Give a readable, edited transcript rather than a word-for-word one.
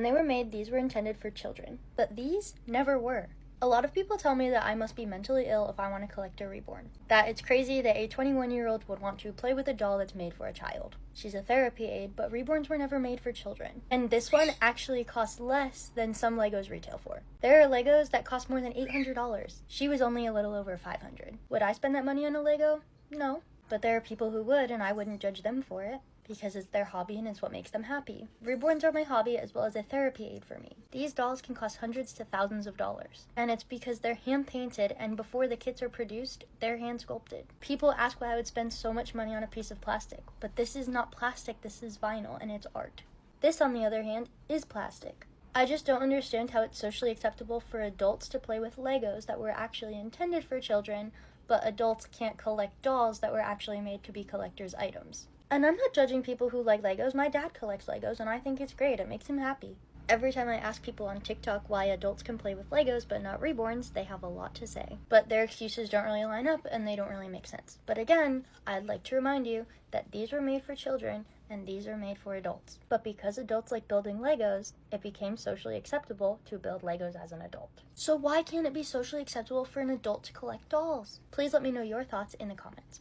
When they were made, these were intended for children, but these never were. A lot of people tell me that I must be mentally ill if I want to collect a reborn. That it's crazy that a 21-year-old would want to play with a doll that's made for a child. She's a therapy aid, but reborns were never made for children. And this one actually costs less than some Legos retail for. There are Legos that cost more than $800. She was only a little over $500. Would I spend that money on a Lego? No. But there are people who would, and I wouldn't judge them for it, because it's their hobby and it's what makes them happy. Reborns are my hobby as well as a therapy aid for me. These dolls can cost hundreds to thousands of dollars. And it's because they're hand painted, and before the kits are produced, they're hand sculpted. People ask why I would spend so much money on a piece of plastic, but this is not plastic, this is vinyl, and it's art. This, on the other hand, is plastic. I just don't understand how it's socially acceptable for adults to play with Legos that were actually intended for children, but adults can't collect dolls that were actually made to be collector's items. And I'm not judging people who like Legos. My dad collects Legos, and I think it's great. It makes him happy. Every time I ask people on TikTok why adults can play with Legos but not reborns, they have a lot to say. But their excuses don't really line up, and they don't really make sense. But again, I'd like to remind you that these were made for children, and these are made for adults. But because adults like building Legos, it became socially acceptable to build Legos as an adult. So why can't it be socially acceptable for an adult to collect dolls? Please let me know your thoughts in the comments.